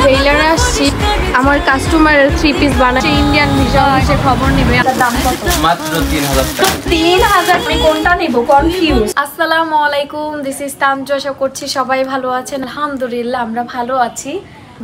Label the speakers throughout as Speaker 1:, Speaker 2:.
Speaker 1: টেইলারে আসছি আমার কাস্টমারের 3 পিস বানাচ্ছে ইন্ডিয়ান ভিসা এসে খবর নেবে। এটার দাম কত?
Speaker 2: মাত্র 3000 টাকা।
Speaker 1: 3000 আমি কোনটা নিব কনফিউজ। আসসালামু আলাইকুম, দিস ইজ তানজু। আশা করছি সবাই ভালো আছেন। আলহামদুলিল্লাহ আমরা ভালো আছি।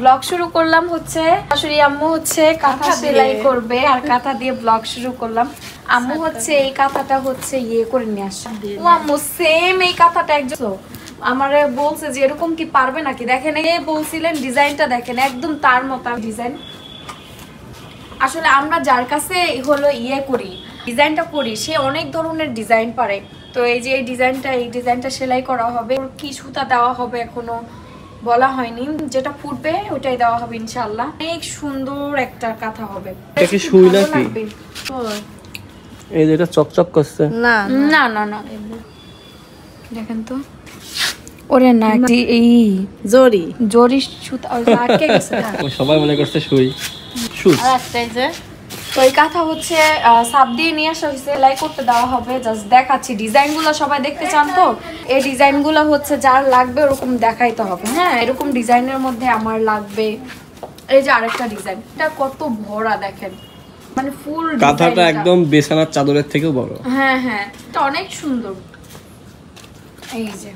Speaker 1: ব্লগ শুরু করলাম হচ্ছে শাশুড়ি আম্মু হচ্ছে কাঁথা সেলাই করবে আর কাঁথা দিয়ে ব্লগ শুরু করলাম। আম্মু হচ্ছে এই কাঁথাটা হচ্ছে ইয়ে করে নিয়ে আসছে। ও আম্মু সেম এই কাঁথাটা একজন আমারে বলছে যে এরকম কি পারবে নাকি, দেখেন এই বলছিলেন ডিজাইনটা দেখেন একদম তার মতো ডিজাইন। আসলে আমরা যার কাছে হলো ইয়ে করি ডিজাইনটা করি সে অনেক ধরনের ডিজাইন পারে। তো এই যে এই ডিজাইনটা সেলাই করা হবে, কি সুতা দেওয়া হবে এখনো বলা হয়নি, যেটা ফুটবে ওটাই দেওয়া হবে ইনশাআল্লাহ। অনেক সুন্দর একটা কাঁথা হবে।
Speaker 2: এটা কি সুই নাকি? এই যে এটা চকচক করছে।
Speaker 1: না না না না দেখেন তো, ওরে না এই জরি জরি সুতা আটকে গেছে।
Speaker 2: সবাই মনে করছে সুই সুই।
Speaker 1: আর একটাই যে তো এই কাঁথা হচ্ছে সাপ দিয়ে নিয়ে আসা হয়েছে, সেলাই করতে দেওয়া হবে। জাস্ট দেখাচ্ছি ডিজাইনগুলো, সবাই দেখতে চান তো এই ডিজাইনগুলো হচ্ছে যার লাগবে ওরকম দেখাইতে হবে। হ্যাঁ এরকম ডিজাইনের মধ্যে আমার লাগবে। এই যে আরেকটা ডিজাইন, এটা কত ভরা দেখেন, মানে ফুল
Speaker 2: কাঁথাটা একদম বিছানার চাদরের থেকেও বড়।
Speaker 1: হ্যাঁ হ্যাঁ এটা অনেক সুন্দর। এই যে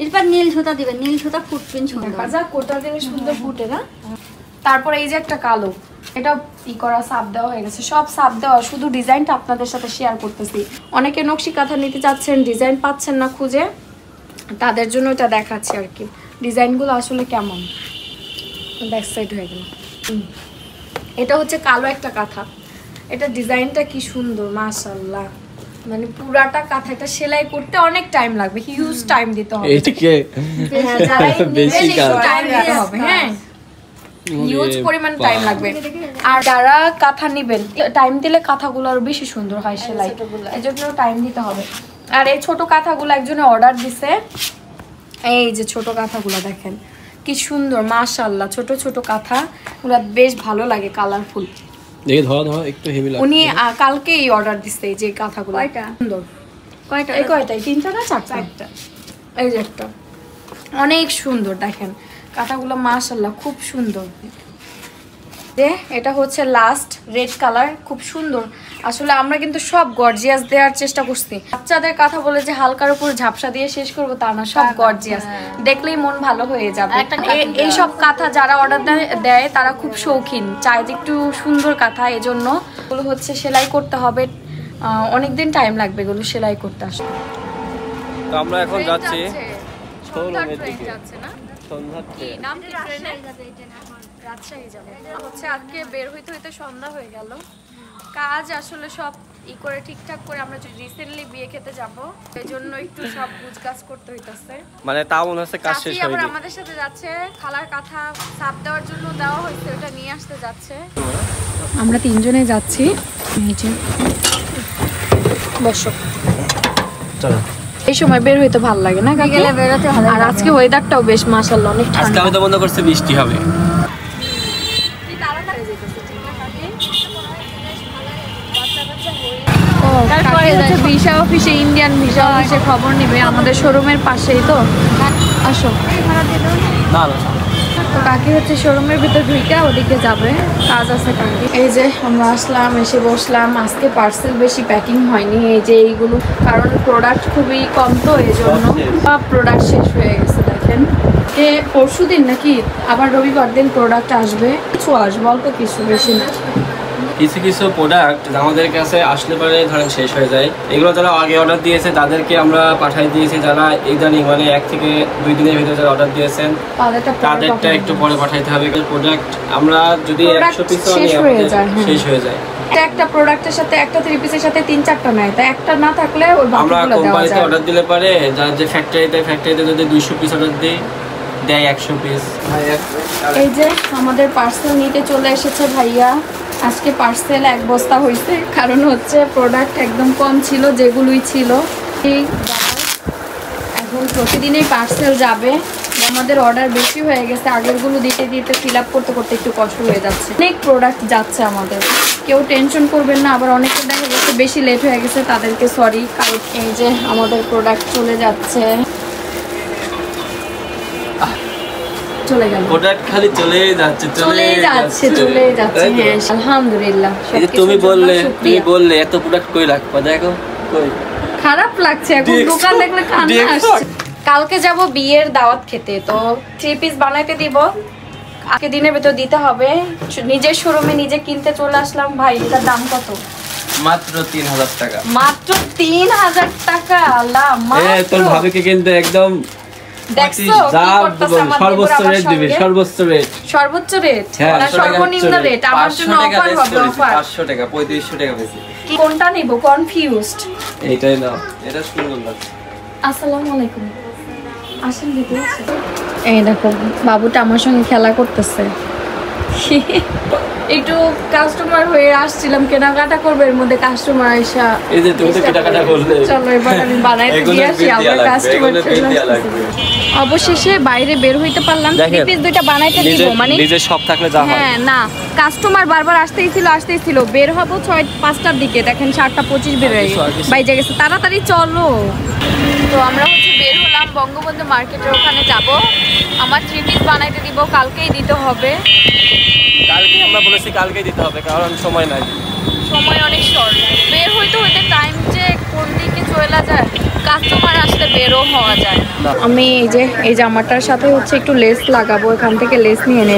Speaker 3: এরপর নীল সুতা দিবে, নীল সুতা ফুটপিন সুন্দর
Speaker 1: কাজা কোটা দিলে সুন্দর ফুটে না। তারপর এই যে একটা কালো, এটা ই করা সাপ দেওয়া হয়ে গেছে, সব সাপ দেওয়া, শুধু ডিজাইনটা আপনাদের সাথে শেয়ার করতেছি। অনেকে নকশি কাঁথা নিতে চাচ্ছেন, ডিজাইন পাচ্ছেন না খুঁজে, তাদের জন্য এটা দেখাচ্ছি আর কি ডিজাইনগুলো আসলে কেমন। ব্যাক সাইড হয়ে গেল। এটা হচ্ছে কালো একটা কাঁথা, এটা ডিজাইনটা কি সুন্দর মাশাআল্লাহ। মানে পুরাটা কাঁথাটা সেলাই করতে অনেক টাইম লাগবে, হিউজ টাইম দিতে হবে।
Speaker 2: এইটাকে বেশি
Speaker 1: টাইম দিতে হবে। হ্যাঁ হিউজ পরিমাণ টাইম লাগবে। আর যারা কাঁথা নেবেন টাইম দিলে কাঁথাগুলো আরো বেশি সুন্দর হয় সেলাই, এজন্য টাইম দিতে হবে। আর এই ছোট কাঁথাগুলো একজনে অর্ডার দিছে, এই যে ছোট কাঁথাগুলো দেখেন কি সুন্দর মাশাআল্লাহ। ছোট ছোট কাঁথা গুলো বেশ ভালো লাগে, কালারফুল।
Speaker 2: দেখি ধরো ধরো একটু হেভি লাগে।
Speaker 1: উনি কালকেই অর্ডার দিছে এই যে কাঁথাগুলো। কয়টা সুন্দর, কয়টা এই কয়টাই, তিনটা না চারটা? একটা, এই যে একটা অনেক সুন্দর দেখেন কাঁথাগুলো মাশাআল্লাহ খুব সুন্দর। যে এটা হচ্ছে লাস্ট রেড কালার, খুব সুন্দর। আসলে আমরা কিন্তু সব গর্জিয়াস দেওয়ার চেষ্টা করছি। বাচ্চাদের কথা বলে যে হালকার উপর ঝাপসা দিয়ে শেষ করব তা না, সব গর্জিয়াস, দেখলেই মন ভালো হয়ে যাবে। এই সব কাঁথা যারা অর্ডার দেয় তারা খুব শৌখিন, চায় যে একটু সুন্দর কাঁথা, এজন্য এগুলো হচ্ছে সেলাই করতে হবে, অনেকদিন টাইম লাগবে এগুলো সেলাই করতে। আসলে
Speaker 2: তো আমরা এখন যাচ্ছি
Speaker 1: শোরুমের দিকে। রাজশাহী যাবে হচ্ছে, আজকে বের হইতে হইতে সন্ধ্যা হয়ে গেল। কাজ আসলে সব ই করে ঠিকঠাক করে, আমরা রিসেন্টলি বিয়ে খেতে যাব, এই জন্য একটু সব গুজগাছ করতে হইতাছে।
Speaker 2: মানে তাও মনে হচ্ছে কাজ শেষ হয়নি।
Speaker 1: আবার আমাদের সাথে যাচ্ছে, খালার কাঁথা সাপ দেওয়ার জন্য দেওয়া হয়েছে, ওটা নিয়ে আসতে যাচ্ছে। আমরা তিনজনে যাচ্ছি। বসো,
Speaker 2: চলো।
Speaker 1: এই সময় বের হইতে ভালো লাগে না, গেলে বেরোতে ভালো। আর আজকে ওয়েদারটাও বেশ মাশাআল্লাহ অনেক ঠান্ডা।
Speaker 2: আজকে আমি তো মনে করছি বৃষ্টি হবে। ভিসা অফিসে, ইন্ডিয়ান ভিসা অফিসে খবর নিবে, আমাদের শোরুমের পাশেই তো। আসো। না না তো কাকি হচ্ছে শোরুমের ভিতর ঢুইকা ওদিকে যাবে, কাজ আছে কাকি। এই যে আমরা আসলাম, এসে বসলাম। আজকে পার্সেল বেশি প্যাকিং হয়নি, এই যে এইগুলো, কারণ প্রোডাক্ট খুবই কম তো এই জন্য সব প্রোডাক্ট শেষ হয়ে গেছে। দেখেন পরশু দিন নাকি আবার রবিবার দিন প্রোডাক্ট আসবে, কিছু আসবে অল্প কিছু, বেশি না। কিছু কিছু প্রোডাক্ট আমাদের কাছে আসলে পরে ধরেন শেষ হয়ে যায়। এগুলো যারা আগে অর্ডার দিয়েছে তাদেরকে আমরা পাঠিয়ে দিয়েছি, যারা ইদানিং মানে 1 থেকে 2 দিনের ভিতরে যারা অর্ডার দিয়েছেন তাদেরটা একটু পরে পাঠাইতে হবে। প্রোডাক্ট আমরা যদি 100 পিস শেষ হয়ে যায়,
Speaker 1: একটা প্রোডাক্টের সাথে একটা 3 পিসের সাথে 3-4টা নেয়, তাই একটা না থাকলে ওই
Speaker 2: আমরা কোম্পানিতে অর্ডার দিলে পারে, যার যে ফ্যাক্টরিতে যদি 200 পিস অর্ডার দিই দেয় 100 পিস।
Speaker 1: এই যে আমাদের পার্সেল নিতে চলে এসেছে ভাইয়া। আজকে পার্সেল 1 বস্তা হয়েছে, কারণ হচ্ছে প্রোডাক্ট একদম কম ছিল, যেগুলোই ছিল। এখন প্রতিদিনই পার্সেল যাবে, আমাদের অর্ডার বেশি হয়ে গেছে, আগেরগুলো দিতে দিতে ফিল আপ করতে করতে একটু কষ্ট হয়ে যাচ্ছে। অনেক প্রোডাক্ট যাচ্ছে আমাদের, কেউ টেনশন করবেন না। আবার অনেকে দেখা গেছে বেশি লেট হয়ে গেছে, তাদেরকে সরি। কারণ এই যে আমাদের প্রোডাক্ট চলে যাচ্ছে। চলে গেল।
Speaker 4: প্রোডাক্ট খালি চলেই যাচ্ছে
Speaker 1: হ্যাঁ আলহামদুলিল্লাহ।
Speaker 4: তুমি বললে এত প্রোডাক্ট কই রাখবা, দেখো কই
Speaker 1: খারাপ লাগছে এখন, দোকান দেখলে কান্না আসছে। কালকে যাব বিয়ের দাওয়াত খেতে, তো 3 পিস বানাইতে দিব, আজকে দিনের ভেতর দিতে হবে। নিজের শোরুমে নিজে কিনতে চলে আসলাম। ভাই এটার দাম কত?
Speaker 4: মাত্র 3000 টাকা।
Speaker 1: মাত্র 3000 টাকা? আল্লাহ, মাত্র
Speaker 4: তোর ভাবিকে কিনতে একদম
Speaker 1: দেখছো
Speaker 4: সর্বোচ্চ রেট দিবে, সর্বোচ্চ রেট
Speaker 1: না সর্বনিম্ন রেট। আমার জন্য অফার হবে, অফার
Speaker 4: 500 টাকা 3500 টাকা বেশি।
Speaker 1: কোনটা নিব কনফিউজড।
Speaker 4: এইটাই নাও, এটা সুন্দর লাগছে।
Speaker 1: আসসালামু আলাইকুম, আসেন দিদি। এই দেখো বাবুটা আমার সঙ্গে খেলা করতেছে। একটু কাস্টমার হয়ে আসছিলাম, কেনাকাটা করবে, এর মধ্যে কাস্টমার আইসা
Speaker 4: এই যে তুমি তো কেনাকাটা করলে,
Speaker 1: চলো এবার আমি বানাইতে দিয়ে আসি। আবার কাস্টমার অবশেষে বাইরে বের হইতে পারলাম। 3 পিস দুইটা বানাইতে দিব, মানে
Speaker 4: নিজে সব থাকলে যা হয়।
Speaker 1: হ্যাঁ না, কাস্টমার বারবার আসতেই ছিল। বের হব 6-5টার দিকে, দেখেন 7:25 বের হয়ে বাইজে গেছে। তাড়াতাড়ি চলো। তো আমরা হচ্ছে বের হলাম, বঙ্গবন্ধু মার্কেটের ওখানে যাব। আমার 3 পিস বানাইতে দিব, কালকেই দিতে হবে।
Speaker 4: কালকে আমরা বলেছি কালকেই দিতে হবে, কারণ সময় নাই,
Speaker 1: সময় অনেক শর্ট। বের হইতে টাইম যে কোন দিকে চলে যায়, কাস্টমার আসলে বেরও হওয়া যায় না। আমি এই জামাটার সাথে হচ্ছে একটু লেস লাগাবো, এখান থেকে লেস নিয়ে নেব।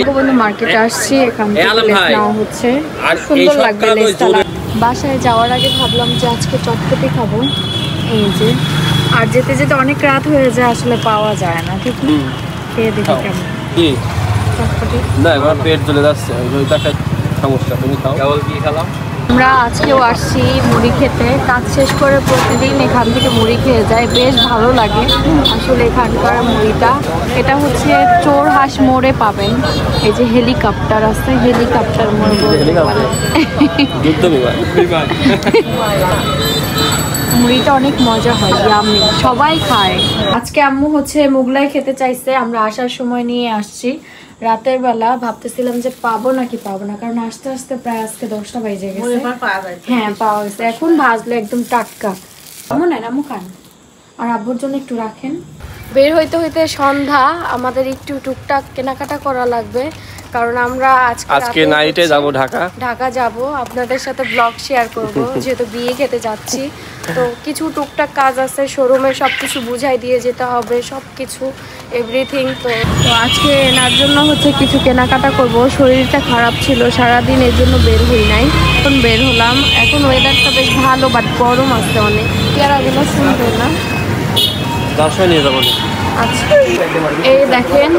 Speaker 1: বঙ্গবন্ধু মার্কেটে আসছি, এখান থেকে লেস নেওয়া হচ্ছে, সুন্দর লাগবে লেসটা। বাসায় যাওয়ার আগে ভাবলাম যে আজকে চটপটি খাবো। এই যে, আর যেতে যেতে অনেক রাত হয়ে যায়, আসলে পাওয়া যায় না। ঠিক না, খেয়ে দেখি কেমন চটপটি।
Speaker 4: না এবার পেট চলে যাচ্ছে, ওইটা সমস্যা। তুমি খাও। কেবল কি খেলাম
Speaker 1: আমরা আজকেও আসছি মুড়ি খেতে। কাজ শেষ করে প্রতিদিন এখান থেকে মুড়ি খেয়ে যায়, বেশ ভালো লাগে আসলে এখানকার মুড়িটা। এটা হচ্ছে চোরহাঁস মোড়ে পাবেন। এই যে হেলিকপ্টার আছে, হেলিকপ্টার মোড় মুড়িটা অনেক মজা হয়, ইয়ামি, সবাই খায়। আজকে আম্মু হচ্ছে মোগলাই খেতে চাইছে, আমরা আসার সময় নিয়ে আসছি। রাতের বেলা ভাবতেছিলাম যে পাবো নাকি পাবো না, কারণ আস্তে আস্তে প্রায় আজকে 10টা বেজে গেছে। হ্যাঁ পাওয়া গেছে, এখন ভাজলে একদম টাটকা। এমন না আম্মু খান, আর আব্বুর জন্য একটু রাখেন। বের হইতে হইতে সন্ধ্যা, আমাদের একটু টুকটাক কেনাকাটা করা লাগবে, কারণ আমরা আজকে নাইটে যাব ঢাকা যাব। আপনাদের সাথে ব্লগ শেয়ার করব, যেহেতু বিয়ে খেতে যাচ্ছি। তো কিছু টুকটাক কাজ আছে, শোরুমে সবকিছু বুঝাই দিয়ে যেতে হবে, সবকিছু এভরিথিং। তো আজকে এনার জন্য হচ্ছে কিছু কেনাকাটা করব। শরীরটা খারাপ ছিল সারাদিন, এর জন্য বের হই নাই, এখন বের হলাম। এখন ওয়েদারটা বেশ ভালো, বাট গরম আছে অনেক। পেয়ারাগুলো সুন্দর না,
Speaker 4: নিয়ে যাবো।
Speaker 1: আচ্ছা এই দেখেন,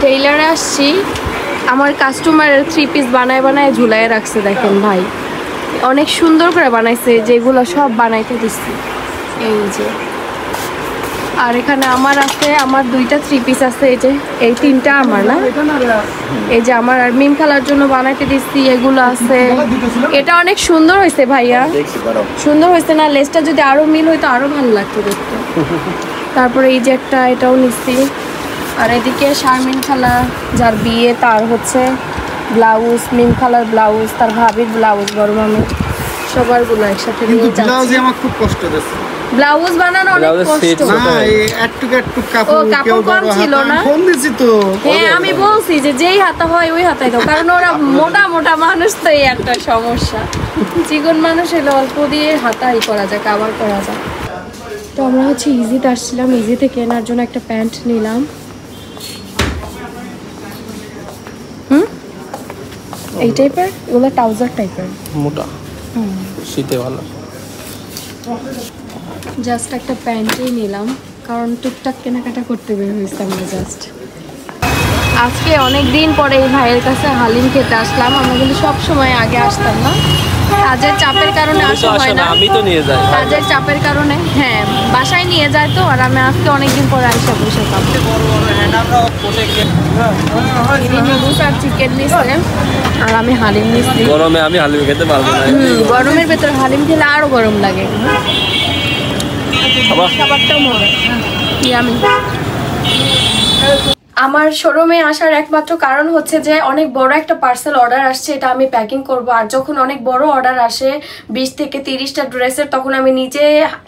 Speaker 1: টেইলারে আসছি। আমার কাস্টমারের 3 পিস বানায় ঝুলায় রাখছে, দেখেন ভাই অনেক সুন্দর করে বানাইছে, যেগুলো সব বানাইতে দিচ্ছি। এই যে, আর এখানে আমার আছে, আমার 2টা 3 পিস আছে। এই যে এই 3টা আমার না, এই যে আমার আর মিম খালার জন্য বানাইতে দিচ্ছি, এগুলো আছে। এটা অনেক সুন্দর হয়েছে ভাইয়া, সুন্দর হয়েছে না? লেসটা যদি আরো মিল হইতো আরো ভালো লাগতো দেখতে। তারপরে এই যে একটা, এটাও নিচ্ছি। আর এদিকে শারমিন খালা, যার বিয়ে, তার হচ্ছে ব্লাউজ, মিম খালার ব্লাউজ, তার ভাবির ব্লাউজ, বড় মামি, সবারগুলো একসাথে নিয়ে যাচ্ছি।
Speaker 5: ব্লাউজে আমার খুব কষ্ট দিচ্ছে,
Speaker 1: ব্লাউজ বানানো অনেক কষ্ট।
Speaker 5: না এই একটু কাপড়
Speaker 1: কম ছিল না?
Speaker 5: ফোন দিছি তো।
Speaker 1: হ্যাঁ আমি বলছি যে যেই হাতা হয় ওই হাতাই দাও, কারণ ওরা মোটা মানুষ, তো এই একটা সমস্যা। চিকন মানুষ হলে অল্প দিয়ে হাতাই করা যায়, কাভার করা যায়। তো আমরা হচ্ছে ইজিতে আসছিলাম, ইজিতে কেনার জন্য একটা প্যান্ট নিলাম। এই টাইপের, এগুলো ট্রাউজার টাইপের,
Speaker 4: মোটা, শীতে ভালো।
Speaker 1: জাস্ট একটা প্যান্টই নিলাম, কারণ টুকটাক কেনাকাটা করতে বের হয়েছে আমরা জাস্ট। আজকে অনেক দিন পরে এই ভাইয়ের কাছে হালিম খেতে আসলাম। আমরা কিন্তু সব সময় আগে আসতাম না, কাজের চাপের কারণে আসা হয় না।
Speaker 4: আমি তো নিয়ে যাই
Speaker 1: কাজের চাপের কারণে, হ্যাঁ বাসায় নিয়ে যায় তো। আর আমি আজকে অনেকদিন পরে আইসা বসে খাবো। চিকেন নিচ্ছে আর আমি হালিম নিচ্ছি।
Speaker 4: গরমে আমি হালিম খেতে পারবো না।
Speaker 1: গরমের ভেতরে হালিম খেলে আরো গরম লাগে। খাবারটাও মজা। আমার শোরুমে আসার একমাত্র কারণ হচ্ছে যে অনেক বড় একটা পার্সেল অর্ডার আসছে, এটা আমি প্যাকিং করব। আর যখন অনেক বড় অর্ডার আসে 20 থেকে 30টা ড্রেসের, তখন আমি নিজে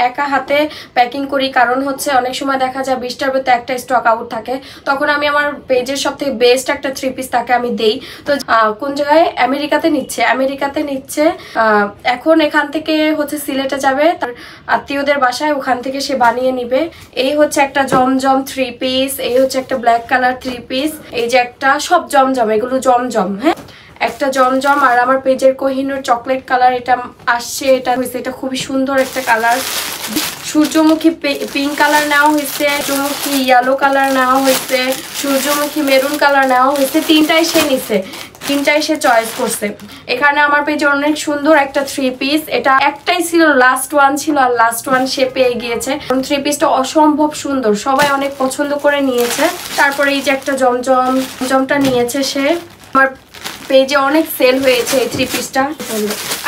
Speaker 1: একা হাতে প্যাকিং করি। কারণ হচ্ছে অনেক সময় দেখা যায় 20টার ভিতরে একটা স্টক আউট থাকে, তখন আমি আমার পেজের সব থেকে বেস্ট একটা 3 পিস তাকে আমি দেই। তো কোন জায়গায় আমেরিকাতে নিচ্ছে এখন এখান থেকে হচ্ছে সিলেটে যাবে তার আত্মীয়দের বাসায়, ওখান থেকে সে বানিয়ে নিবে। এই হচ্ছে একটা জমজম 3 পিস, এই হচ্ছে একটা ব্ল্যাক কালার 3 পিস, এই যে একটা সব জমজম, এগুলো জমজম। হ্যাঁ, একটা জমজম। আর আমার পেজের কোহিনুর চকলেট কালার এটা আসছে, এটা হয়েছে, এটা খুবই সুন্দর একটা কালার। সূর্যমুখী পিঙ্ক কালার নেওয়া হয়েছে, সূর্যমুখী ইয়েলো কালার নেওয়া হয়েছে, সূর্যমুখী মেরুন কালার নেওয়া হয়েছে। তিনটাই সে নিছে, তিনটাই সে চয়েস করছে। এখানে আমার পেজে অনেক সুন্দর একটা 3 পিস, এটা একটাই ছিল, লাস্ট ওয়ান ছিল, আর লাস্ট ওয়ান সে পেয়ে গিয়েছে। 3 পিসটা অসম্ভব সুন্দর, সবাই অনেক পছন্দ করে নিয়েছে। তারপরে এই যে একটা জমজমটা নিয়েছে সে। আমার পেজে অনেক সেল হয়েছে এই 3 পিসটা।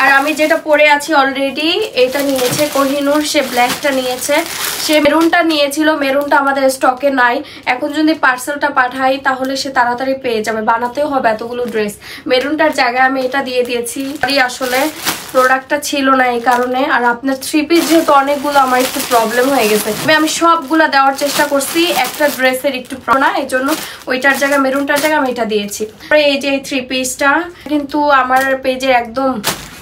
Speaker 1: আর আমি যেটা পরে আছি অলরেডি, এটা নিয়েছে কোহিনুর, সে ব্ল্যাকটা নিয়েছে। সে মেরুনটা নিয়েছিল, মেরুনটা আমাদের স্টকে নাই। এখন যদি পার্সেলটা পাঠাই তাহলে সে তাড়াতাড়ি পেয়ে যাবে, বানাতেও হবে এতগুলো ড্রেস। মেরুনটার জায়গায় আমি এটা দিয়ে দিয়েছি, আসলে প্রোডাক্টটা ছিল না এই কারণে। আর আপনার 3 পিস যেহেতু অনেকগুলো, আমার একটু প্রবলেম হয়ে গেছে। আমি সবগুলা দেওয়ার চেষ্টা করছি, একটা ড্রেসের একটু না, এই জন্য ওইটার জায়গায় মেরুনটার জায়গায় আমি এটা দিয়েছি। এই যে 3 পিসটা কিন্তু আমার পেজে একদম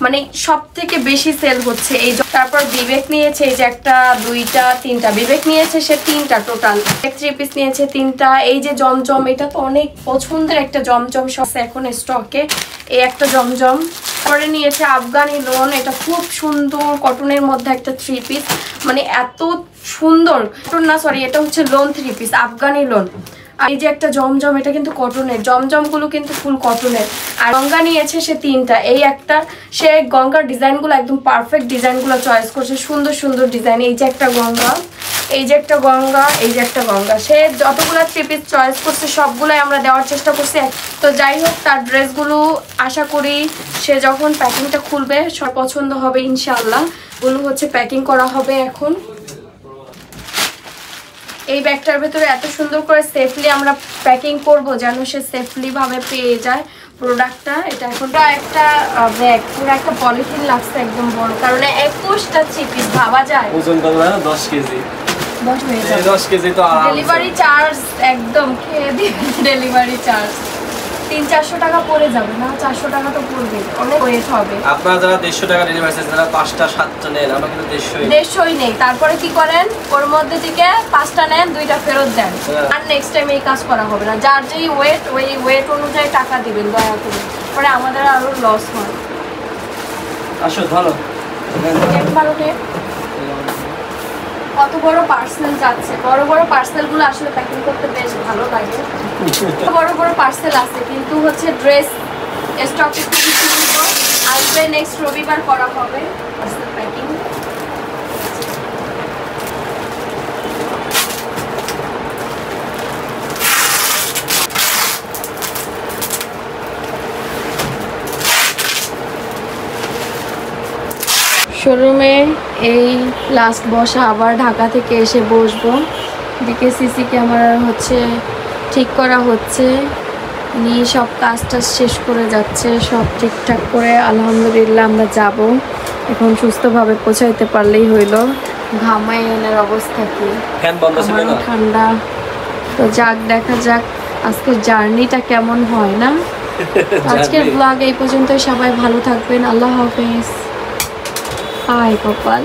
Speaker 1: মানে সব থেকে বেশি সেল হচ্ছে এই। তারপর বিবেক নিয়েছে, এই যে একটা 2টা 3টা বিবেক নিয়েছে, সে 3টা টোটাল 3 পিস নিয়েছে 3টা। এই যে জমজম, এটা তো অনেক পছন্দের একটা জমজম, সব এখন স্টকে। এই একটা জমজম। পরে নিয়েছে আফগানি লোন, এটা খুব সুন্দর কটনের মধ্যে একটা 3 পিস, মানে এত সুন্দর কটন না, সরি এটা হচ্ছে লোন 3 পিস, আফগানি লোন। এই যে একটা জমজম, এটা কিন্তু কটনের, জমজমগুলো কিন্তু ফুল কটনের। আর গঙ্গা নিয়েছে সে 3টা। এই একটা, সে গঙ্গার ডিজাইনগুলো একদম পারফেক্ট ডিজাইনগুলো চয়েস করছে, সুন্দর সুন্দর ডিজাইন। এই যে একটা গঙ্গা, এই যে একটা গঙ্গা, এই যে একটা গঙ্গা। সে যতগুলো 3 পিস চয়েস করছে সবগুলোই আমরা দেওয়ার চেষ্টা করছি। তো যাই হোক, তার ড্রেসগুলো আশা করি সে যখন প্যাকিংটা খুলবে সব পছন্দ হবে ইনশাআল্লাহ। গুলো হচ্ছে প্যাকিং করা হবে এখন। এই ব্যাগটার ভেতরে এত সুন্দর করে সেফলি আমরা প্যাকিং করব যেন সে সেফলি ভাবে পেয়ে যায় প্রোডাক্টটা। এটা এখন একটা ব্যাগ, পুরো একটা পলিথিন লাগছে একদম বড়, কারণ 21টা 3 পিস ভাবা যায়।
Speaker 4: ওজন কত না? 10 কেজি।
Speaker 1: 10 হয়ে যাবে।
Speaker 4: 10 কেজি তো আরাম।
Speaker 1: ডেলিভারি চার্জ একদম খেয়ে দিন, ডেলিভারি চার্জ 300-400 টাকা পড়ে যাবে না? 400 টাকা তো পড়বে, অনেক ওয়েট হবে।
Speaker 4: আপনারা যারা 150 টাকা ডেলিভারি চার্জ, যারা 5টা 7টা নেন, আমরা কিন্তু
Speaker 1: 150ই নেই। তারপরে কি করেন, ওর মধ্যে থেকে 5টা নেন, 2টা ফেরত দেন। আর নেক্সট টাইম এই কাজ করা হবে না। যার যেই ওয়েট, ওই ওয়েট অনুযায়ী টাকা দিবেন দয়া করে, পরে আমাদের আরো লস হয়।
Speaker 4: আসো ভালো
Speaker 1: কত বড় পার্সেল যাচ্ছে, বড় বড় পার্সেল গুলো আসলে প্যাকিং করতে বেশ ভালো লাগে। বড় বড় পার্সেল আছে, কিন্তু হচ্ছে ড্রেস স্টক একটু সীমিত। আসবে নেক্সট রবিবার করা হবে পার্সেল প্যাকিং। শোরুমে এই লাস্ট বসা, আবার ঢাকা থেকে এসে বসবো। এদিকে সিসি ক্যামেরা হচ্ছে ঠিক করা হচ্ছে, নিয়ে সব কাজটা শেষ করে যাচ্ছে, সব ঠিকঠাক করে আলহামদুলিল্লাহ আমরা যাব। এখন সুস্থভাবে পৌঁছাইতে পারলেই হইল। ঘামাই এনার অবস্থা কি,
Speaker 4: ফ্যান বন্ধ ছিল না,
Speaker 1: ঠান্ডা। তো যাক, দেখা যাক আজকের জার্নিটা কেমন হয় না। আজকের ব্লগ এই পর্যন্ত, সবাই ভালো থাকবেন, আল্লাহ হাফেজ। হাই কপাল।